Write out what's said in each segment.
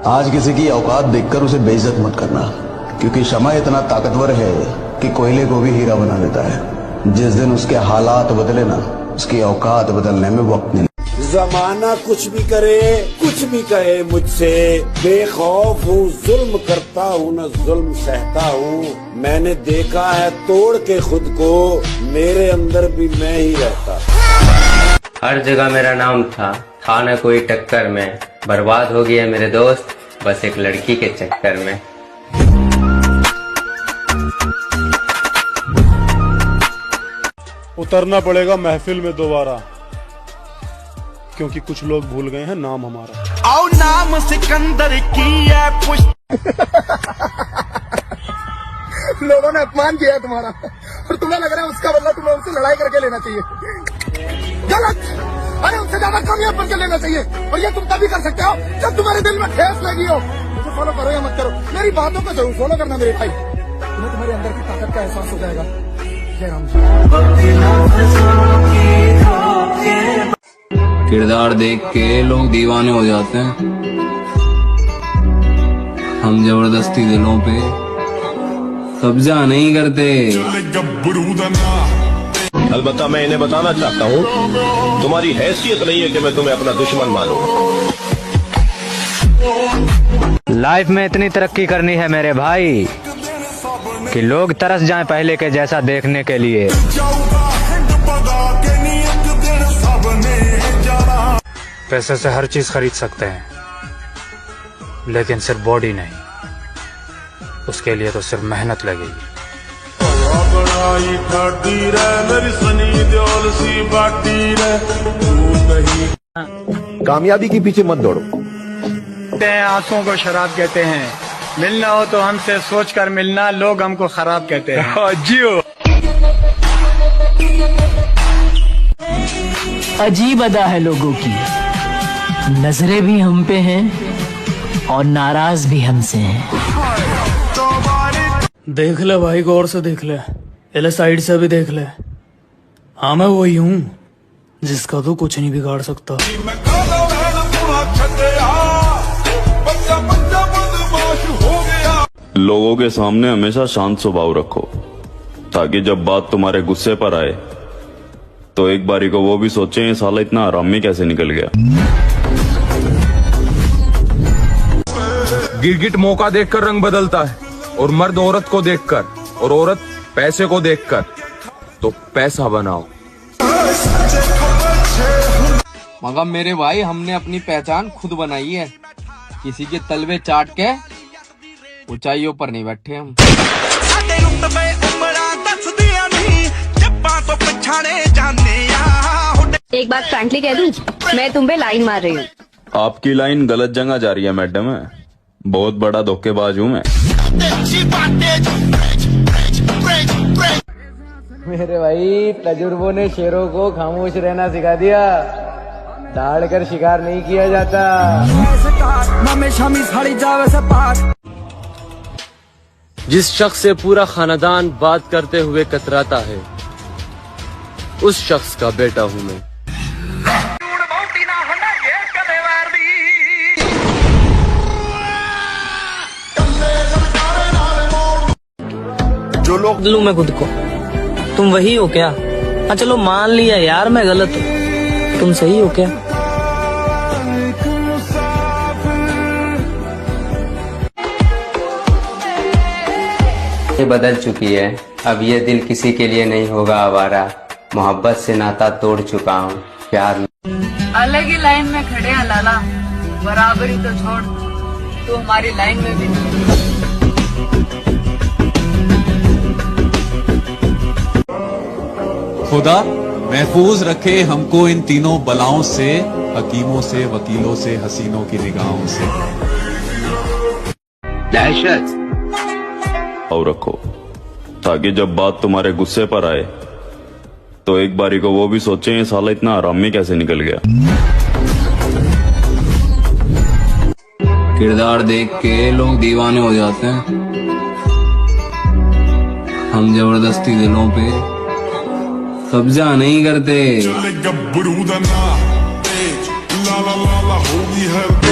आज किसी की औकात देखकर उसे बेइज्जत मत करना, क्योंकि शमा इतना ताकतवर है कि कोयले को भी हीरा बना देता है। जिस दिन उसके हालात बदले ना, उसकी औकात बदलने में वक्त नहीं। जमाना कुछ भी करे, कुछ भी कहे मुझसे, बेखौफ हूँ, जुल्म करता हूँ न जुल्म सहता हूँ। मैंने देखा है तोड़ के खुद को, मेरे अंदर भी मैं ही रहता। हर जगह मेरा नाम था न कोई टक्कर में, बर्बाद हो गया मेरे दोस्त बस एक लड़की के चक्कर में। उतरना पड़ेगा महफिल में दोबारा, क्योंकि कुछ लोग भूल गए हैं नाम हमारा। आओ नाम सिकंदर की है लोगों ने अपमान किया है तुम्हारा, और तुम्हें लग रहा है उसका बदला तुम्हें उनसे लड़ाई करके लेना चाहिए। गलत। अरे उससे ज्यादा कामयाब बनकर लेना चाहिए, और ये तुम तभी कर सकते हो जब तुम्हारे दिल में ठेस लगी हो। मुझे फॉलो करो या मत करो, मेरी बातों को जरूर फॉलो करना मेरे भाई। तुम्हें तुम्हारे अंदर की ताकत का एहसास हो जाएगा। जय राम जी। किरदार देख के लोग दीवाने हो जाते हैं, हम जबरदस्ती दिलों पे कब्जा नहीं करते। अलबत्ता मैं इन्हें बताना चाहता हूँ, तुम्हारी हैसियत नहीं है कि मैं तुम्हें अपना दुश्मन मानूं। लाइफ में इतनी तरक्की करनी है मेरे भाई कि लोग तरस जाएं पहले के जैसा देखने के लिए। पैसे से हर चीज खरीद सकते हैं, लेकिन सिर्फ बॉडी नहीं, उसके लिए तो सिर्फ मेहनत लगेगी। कामयाबी के पीछे मत दौड़ो। आंखों को शराब कहते हैं, मिलना हो तो हमसे सोच कर मिलना, लोग हमको खराब कहते हैं। जियो। अजीब अदा है लोगों की, नजरें भी हम पे हैं और नाराज भी हमसे हैं। देख ले भाई, गौर से देख ले, पहले साइड से भी देख ले। हाँ मैं वही हूँ जिसका तू कुछ नहीं बिगाड़ सकता। लोगों के सामने हमेशा शांत स्वभाव रखो, ताकि जब बात तुम्हारे गुस्से पर आए तो एक बारी को वो भी सोचे साला इतना आरामी कैसे निकल गया। गिरगिट मौका देखकर रंग बदलता है, और मर्द औरत को देखकर, और औरत पैसे को देखकर। तो पैसा बनाओ। मगर मेरे भाई, हमने अपनी पहचान खुद बनाई है, किसी के तलवे चाट के ऊंचाइयों पर नहीं बैठे हम। एक बात फ्रैंकली कह दूं, मैं तुम पे लाइन मार रही हूँ। आपकी लाइन गलत जगह जा रही है मैडम, बहुत बड़ा धोखेबाज हूँ मैं। मेरे भाई, तजुर्बों ने शेरों को खामोश रहना सिखा दिया, दाड़ कर शिकार नहीं किया जाता। जिस शख्स से पूरा खानदान बात करते हुए कतराता है, उस शख्स का बेटा हूँ मैं। जो लोग लूं मैं खुद को, तुम वही हो क्या? हाँ चलो मान लिया यार मैं गलत हूँ, तुम सही हो क्या? ये बदल चुकी है, अब ये दिल किसी के लिए नहीं होगा आवारा। मोहब्बत से नाता तोड़ चुका हूँ, प्यार अलग ही लाइन में खड़े हैं लाला, बराबरी तो छोड़, तू हमारी लाइन में भी नहीं। खुदा महफूज रखे हमको इन तीनों बलाओं से, हकीमों से, वकीलों से, हसीनों की निगाहों से। दहशत और रखो, ताकि जब बात तुम्हारे गुस्से पर आए तो एक बारी को वो भी सोचे साला इतना आरामी कैसे निकल गया। किरदार देख के लोग दीवाने हो जाते हैं, हम जबरदस्ती दिलों पे कब्जा नहीं करते।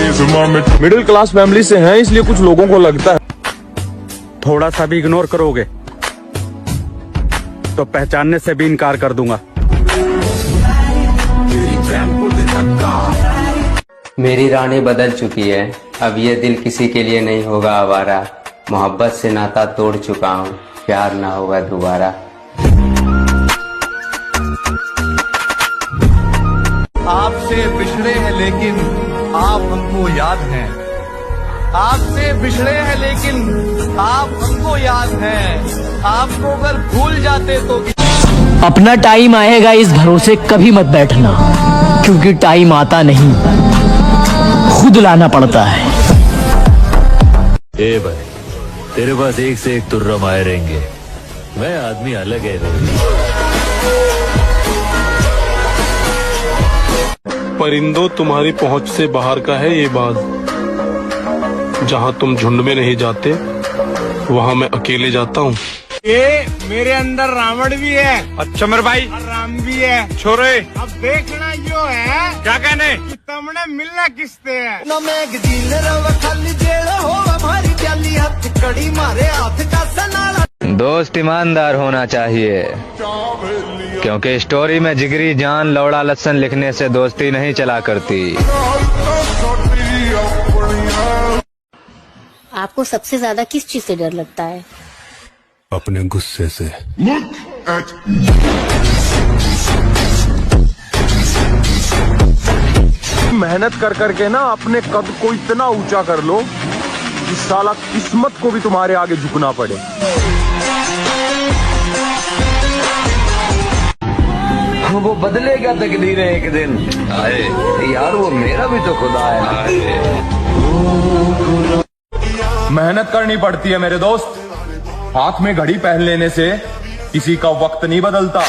मिडिल क्लास फैमिली से हैं, इसलिए कुछ लोगों को लगता है थोड़ा सा भी इग्नोर करोगे तो पहचानने से भी इनकार कर दूंगा। मेरी रानी बदल चुकी है, अब ये दिल किसी के लिए नहीं होगा आवारा। मोहब्बत से नाता तोड़ चुका हूँ, प्यार ना होगा दोबारा। आपसे बिछड़े हैं लेकिन आप हमको याद हैं। आपसे बिछड़े हैं लेकिन आप हमको याद हैं। आपको अगर भूल जाते तो अपना टाइम आएगा इस भरोसे कभी मत बैठना, क्योंकि टाइम आता नहीं, खुद लाना पड़ता है। ए भाई, तेरे पास एक से एक तुर्रा माए रहेंगे, मैं आदमी अलग है। परिंदों तुम्हारी पहुंच से बाहर का है ये बात, जहां तुम झुंड में नहीं जाते वहां मैं अकेले जाता हूँ। ये मेरे अंदर रावण भी है। अच्छा मेरे भाई, राम भी है। छोरे अब देखना जो है क्या कहने कि तुमने मिलना किससे है। ना मैं गजील रवा खाली जेल हो हमारी प्याली हाथ कड़ी मारे हाथ का सनाला। दोस्त ईमानदार होना चाहिए, क्योंकि स्टोरी में जिगरी जान लौड़ा लहसन लिखने से दोस्ती नहीं चला करती। आपको सबसे ज्यादा किस चीज से डर लगता है? अपने गुस्से से। मेहनत कर करके ना अपने कद को इतना ऊंचा कर लो कि साला किस्मत को भी तुम्हारे आगे झुकना पड़े। वो बदलेगा तकदीर एक दिन। आए यार, वो मेरा भी तो खुदा है। मेहनत करनी पड़ती है मेरे दोस्त, हाथ में घड़ी पहन लेने से किसी का वक्त नहीं बदलता।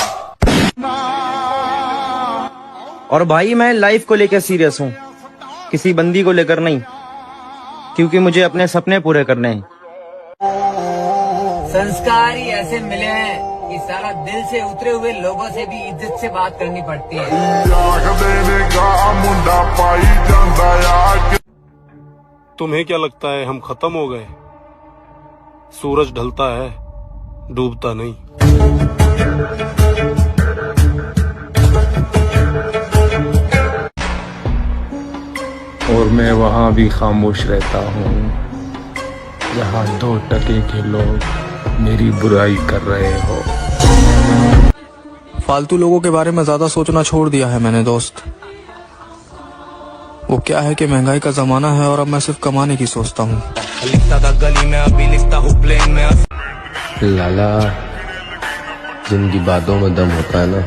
और भाई मैं लाइफ को लेकर सीरियस हूँ, किसी बंदी को लेकर नहीं, क्योंकि मुझे अपने सपने पूरे करने हैं। संस्कार ही ऐसे मिले हैं कि सारा दिल से उतरे हुए लोगों से भी इज्जत से बात करनी पड़ती है। तुम्हें क्या लगता है हम खत्म हो गए? सूरज ढलता है, डूबता नहीं। और मैं वहाँ भी खामोश रहता हूँ जहाँ 2% के लोग मेरी बुराई कर रहे हो। फालतू लोगों के बारे में ज्यादा सोचना छोड़ दिया है मैंने दोस्त। वो क्या है कि महंगाई का जमाना है और अब मैं सिर्फ कमाने की सोचता हूँ। लिखता था गली में, अभी लिखता हूँ प्लेन में। लाला, जिनकी बातों में दम होता है ना,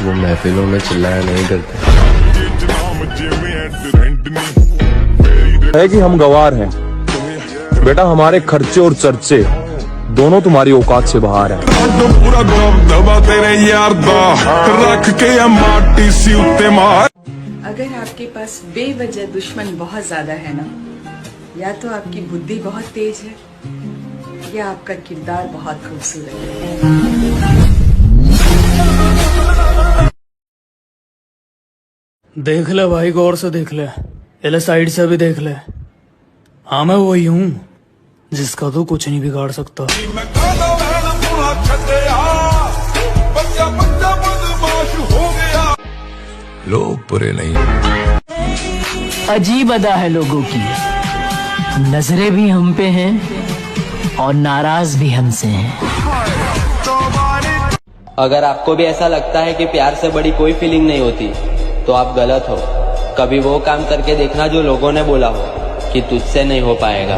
वो महफिलों में चिल्लाया नहीं करते। है कि हम गवार हैं बेटा, हमारे खर्चे और चर्चे दोनों तुम्हारी औकात से बाहर है। पूरा दबा तेरे यार दा रख के माटी सी उत्ते मार। अगर आपके पास बेवजह दुश्मन बहुत ज्यादा है ना, या तो आपकी बुद्धि बहुत तेज है या आपका किरदार बहुत खूबसूरत है। देख ले भाई, गौर से देख ले, एले साइड से भी देख ले। हाँ मैं वही हूँ जिसका तो कुछ नहीं बिगाड़ सकता। लोग बुरे नहीं। अजीब अदा है लोगों की, नजरें भी हम पे हैं और नाराज भी हमसे हैं। अगर आपको भी ऐसा लगता है कि प्यार से बड़ी कोई फीलिंग नहीं होती, तो आप गलत हो। कभी वो काम करके देखना जो लोगों ने बोला हो कि तुझसे नहीं हो पाएगा।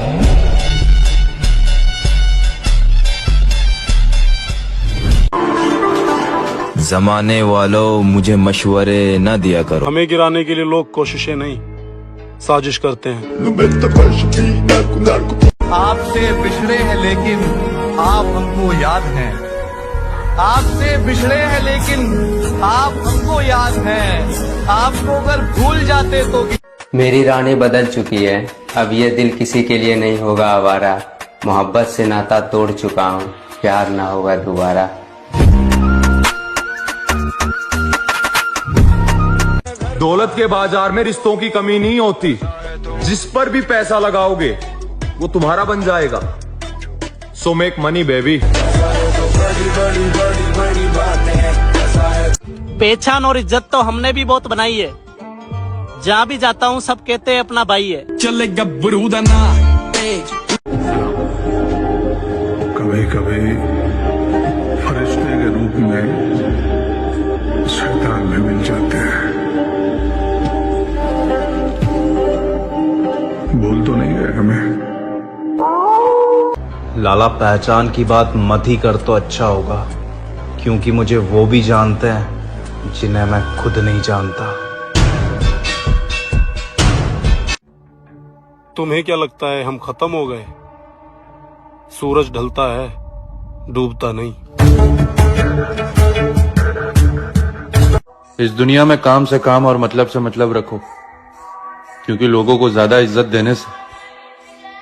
जमाने वालों, मुझे मशवरे न दिया करो। हमें गिराने के लिए लोग कोशिशें नहीं, साजिश करते हैं। आपसे बिछड़े हैं लेकिन आप हमको याद हैं। आपसे बिछड़े हैं लेकिन आप हमको याद हैं। आपको अगर भूल जाते तो। मेरी रानी बदल चुकी है, अब ये दिल किसी के लिए नहीं होगा आवारा। मोहब्बत से नाता तोड़ चुका हूँ, प्यार ना होगा दोबारा। दौलत के बाजार में रिश्तों की कमी नहीं होती। जिस पर भी पैसा लगाओगे वो तुम्हारा बन जाएगा। So make money baby. पहचान और इज्जत तो हमने भी बहुत बनाई है। जहाँ भी जाता हूँ सब कहते हैं अपना भाई है। चले गब्बरू दा ना कभी कभी फरिश्ते के रूप में शैतान में मिल जाते हैं। बोल तो नहीं गए हमें। लाला, पहचान की बात मत ही कर तो अच्छा होगा, क्योंकि मुझे वो भी जानते हैं जिन्हें मैं खुद नहीं जानता। तुम्हें क्या लगता है हम खत्म हो गए? सूरज ढलता है, डूबता नहीं। इस दुनिया में काम से काम और मतलब से मतलब रखो, क्योंकि लोगों को ज्यादा इज्जत देने से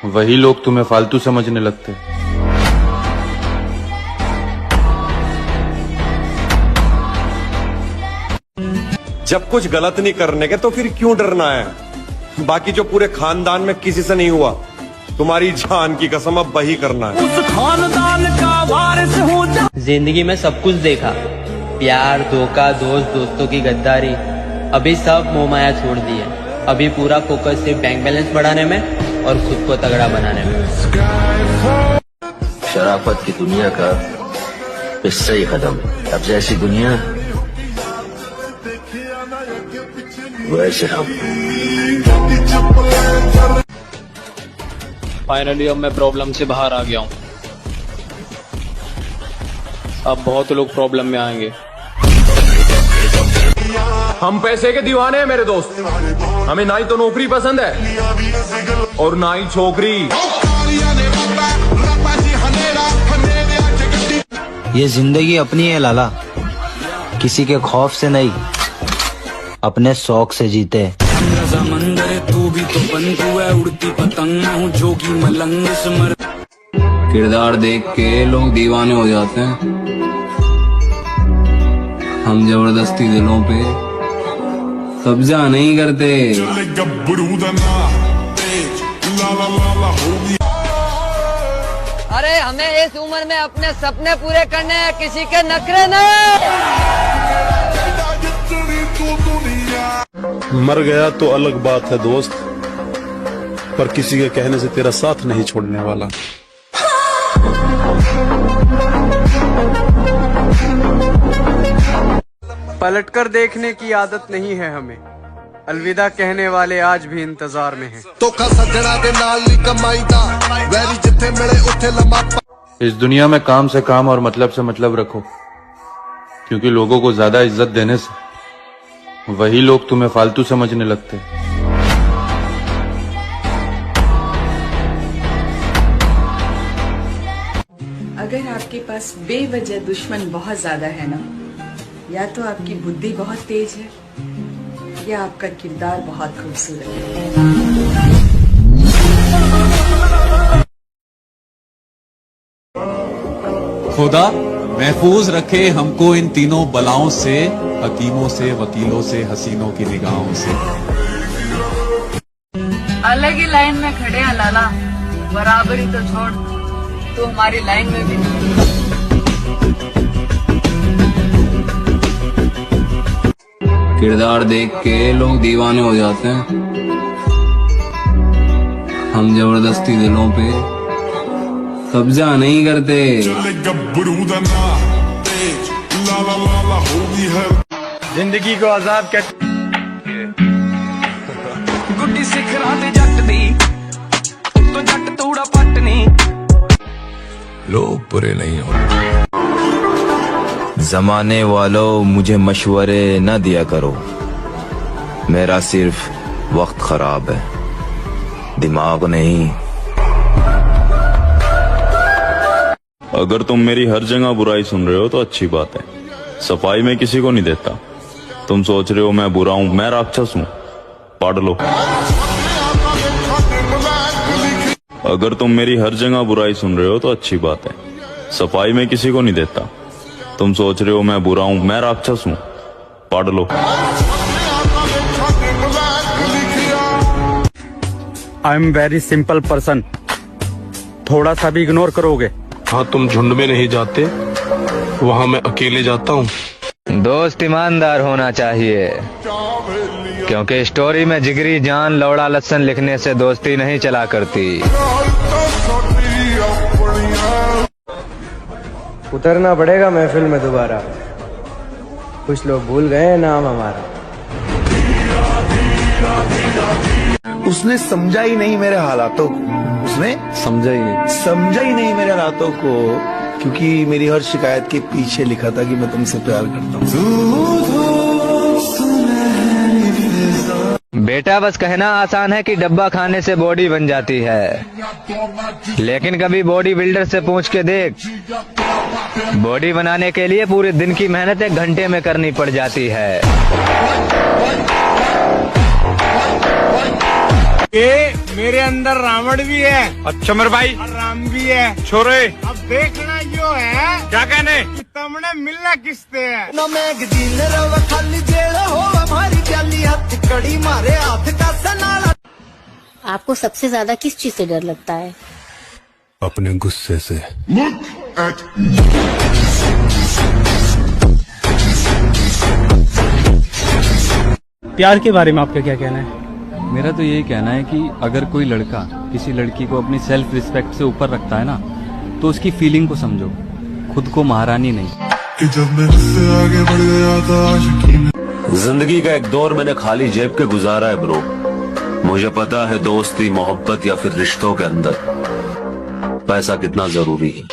वही लोग तुम्हें फालतू समझने लगते हैं। जब कुछ गलत नहीं करने के तो फिर क्यों डरना है? बाकी जो पूरे खानदान में किसी से नहीं हुआ, तुम्हारी जान की कसम अब वही करना है। उस खानदान का वारिस हूँ। जिंदगी में सब कुछ देखा, प्यार, धोखा, दोस्तों की गद्दारी। अभी सब मोह माया छोड़ दी है। अभी पूरा फोकस सिर्फ बैंक बैलेंस बढ़ाने में और खुद को तगड़ा बनाने में। शराफत की दुनिया का हिस्सा ही खत्म। अब जैसी दुनिया वैसे हम। फाइनली अब मैं प्रॉब्लम से बाहर आ गया हूँ। अब बहुत लोग प्रॉब्लम में आएंगे। हम पैसे के दीवाने हैं मेरे दोस्त। हमें ना ही तो नौकरी पसंद है और ना ही छोकरी। ये जिंदगी अपनी है लाला, किसी के खौफ से नहीं, अपने शौक से जीते। समंदर तू भी तो बंधु है, उड़ती पतंग हूँ जोगी मलंग सिमर। किरदार देख के लोग दीवाने हो जाते हैं। हम जबरदस्ती दिलों पे कब्जा नहीं करते। अरे हमें इस उम्र में अपने सपने पूरे करने हैं, किसी के नखरे नहीं। मर गया तो अलग बात है दोस्त, पर किसी के कहने से तेरा साथ नहीं छोड़ने वाला। पलटकर देखने की आदत नहीं है हमें। अलविदा कहने वाले आज भी इंतजार में हैं। इस दुनिया में काम से काम और मतलब से मतलब रखो, क्योंकि लोगों को ज्यादा इज्जत देने से वही लोग तुम्हें फालतू समझने लगते हैं। अगर आपके पास बेवजह दुश्मन बहुत ज्यादा है ना, या तो आपकी बुद्धि बहुत तेज है या आपका किरदार बहुत खूबसूरत है। खुदा महफूज रखे हमको इन तीनों बलाओं से, हकीमों से, वकीलों से, हसीनों की निगाहों से। अलग ही लाइन में खड़े हैं लाला, बराबरी तो छोड़, तो हमारी लाइन में भी नहीं। किरदार देख के लोग दीवाने हो जाते हैं। हम जबरदस्ती दिलों पे कब्जा नहीं करते। जिंदगी को आजाद कर गुड्डी सिखरा ते जट दी, तो जट तूड़ा पटनी। लोग बुरे नहीं होते। जमाने वालों मुझे मशवरे न दिया करो, मेरा सिर्फ वक्त खराब है, दिमाग नहीं। अगर तुम मेरी हर जगह बुराई सुन रहे हो तो अच्छी बात है। सफाई में किसी को नहीं देता। तुम सोच रहे हो मैं बुरा हूं, मैं राक्षस हूं, पढ़ लो। अगर तुम मेरी हर जगह बुराई सुन रहे हो तो अच्छी बात है। सफाई में किसी को नहीं देता। तुम सोच रहे हो मैं बुरा हूं, मैं राक्षस हूं, पढ़ लो। I am very simple person, थोड़ा सा भी इग्नोर करोगे। हाँ, तुम झुंड में नहीं जाते, वहाँ मैं अकेले जाता हूँ। दोस्त ईमानदार होना चाहिए, क्योंकि स्टोरी में जिगरी जान लौड़ा लहसन लिखने से दोस्ती नहीं चला करती। उतरना पड़ेगा महफिल में दोबारा, कुछ लोग भूल गए हैं नाम हमारा। उसने समझा ही नहीं मेरे हालातों को, उसने समझा ही नहीं मेरे हालातों को, क्योंकि मेरी हर शिकायत के पीछे लिखा था कि मैं तुमसे प्यार करता हूँ। बेटा बस कहना आसान है कि डब्बा खाने से बॉडी बन जाती है, लेकिन कभी बॉडी बिल्डर से पूछ के देख, बॉडी बनाने के लिए पूरे दिन की मेहनत 1 घंटे में करनी पड़ जाती है। ये मेरे अंदर रावण भी है, अच्छा मेरे भाई राम भी है, छोरे अब देखना जो है क्या कहने कि तुमने मिलना किससे है। ना मैगजीन रव खाली जेल हो हमारी जाली हाथ कड़ी मारे हाथ का सनाला। आपको सबसे ज्यादा किस चीज से डर लगता है? अपने गुस्से से। प्यार के बारे में आपका क्या कहना है? मेरा तो यही कहना है कि अगर कोई लड़का किसी लड़की को अपनी सेल्फ रिस्पेक्ट से ऊपर रखता है ना, तो उसकी फीलिंग को समझो, खुद को महारानी नहीं। कि जब मैं उससे आगे बढ़ गया था आशिकी में। जिंदगी का एक दौर मैंने खाली जेब के गुजारा है ब्रो। मुझे पता है दोस्ती, मोहब्बत या फिर रिश्तों के अंदर पैसा कितना जरूरी है।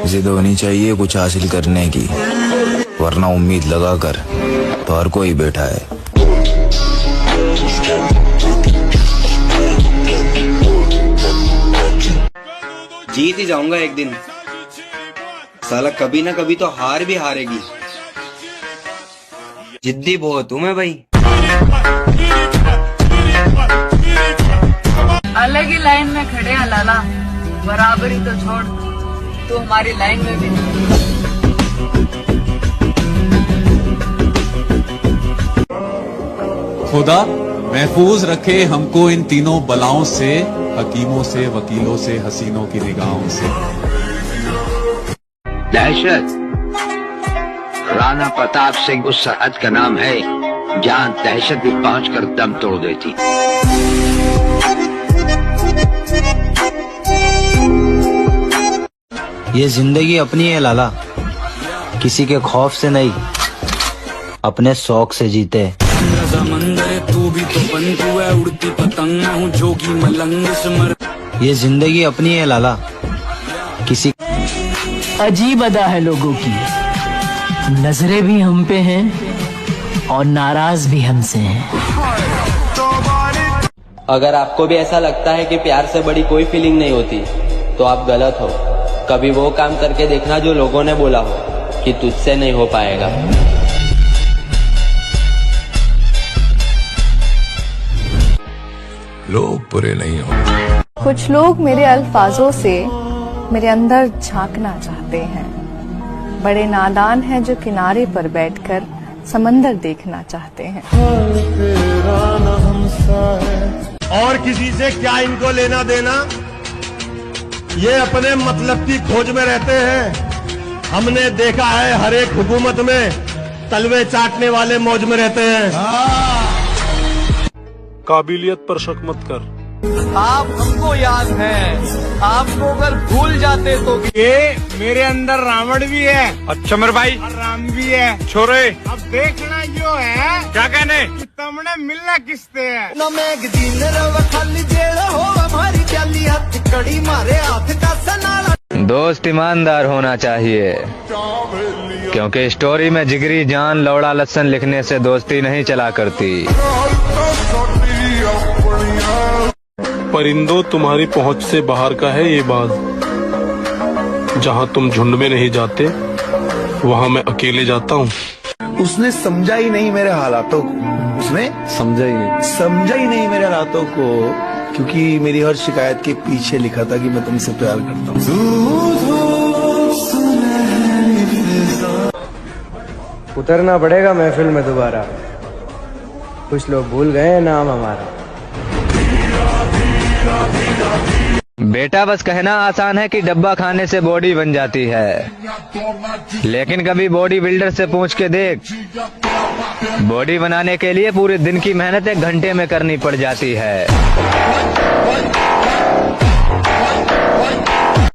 जिद होनी चाहिए कुछ हासिल करने की, वरना उम्मीद लगाकर तो हर कोई बैठा है। जीत ही जाऊंगा एक दिन, साला कभी ना कभी तो हार भी हारेगी। जिद्दी बहुत हूँ मैं भाई। अलग ही लाइन में खड़े हैं लाला, बराबरी तो छोड़, तो हमारी लाइन में भी नहीं। खुदा महफूज रखे हमको इन तीनों बलाओं से, हकीमों से, वकीलों से, हसीनों की निगाहों से। दहशत राणा प्रताप सिंह उस सरहद का नाम है जहां दहशत भी पहुंचकर दम तोड़ देती। ये जिंदगी अपनी है लाला, किसी के खौफ से नहीं, अपने शौक से जीते। समंदर तू भी तो बंधु है, उड़ती पतंग हूँ जोगी मलंग स्मर। ये जिंदगी अपनी है लाला, किसी। अजीब अदा है लोगों की, नजरें भी हम पे हैं और नाराज भी हमसे हैं। अगर आपको भी ऐसा लगता है कि प्यार से बड़ी कोई फीलिंग नहीं होती, तो आप गलत हो। कभी वो काम करके देखना जो लोगों ने बोला हो कि तुझसे नहीं हो पाएगा। लोग बुरे नहीं होते। कुछ लोग मेरे अल्फाजों से मेरे अंदर झांकना चाहते हैं। बड़े नादान हैं जो किनारे पर बैठकर समंदर देखना चाहते हैं। और किसी से क्या इनको लेना देना, ये अपने मतलब की खोज में रहते हैं। हमने देखा है हर एक हुकूमत में तलवे चाटने वाले मौज में रहते हैं। काबिलियत पर शक मत कर। आप हमको याद हैं, आपको अगर भूल जाते तो। ये मेरे अंदर रावण भी है, अच्छा मेरे भाई राम भी है, छोरे अब देखना जो है क्या कहने कि तुमने मिलना किससे है। ना मैगजीन रव खाली जेल हो हमारी जाली हाथ कड़ी मारे हाथ का सनाला। दोस्त ईमानदार होना चाहिए, क्योंकि स्टोरी में जिगरी जान लौड़ा लहसन लिखने से दोस्ती नहीं चला करती। परिंदों तुम्हारी पहुंच से बाहर का है ये बाज, जहां तुम झुंड में नहीं जाते, वहां मैं अकेले जाता हूँ। उसने समझा ही नहीं मेरे हालातों को, उसने समझा ही नहीं मेरे हालातों को, क्योंकि मेरी हर शिकायत के पीछे लिखा था कि मैं तुमसे प्यार करता हूँ। उतरना पड़ेगा महफिल में दोबारा, कुछ लोग भूल गए हैं नाम हमारा। बेटा बस कहना आसान है कि डब्बा खाने से बॉडी बन जाती है, लेकिन कभी बॉडी बिल्डर से पूछ के देख, बॉडी बनाने के लिए पूरे दिन की मेहनत 1 घंटे में करनी पड़ जाती है।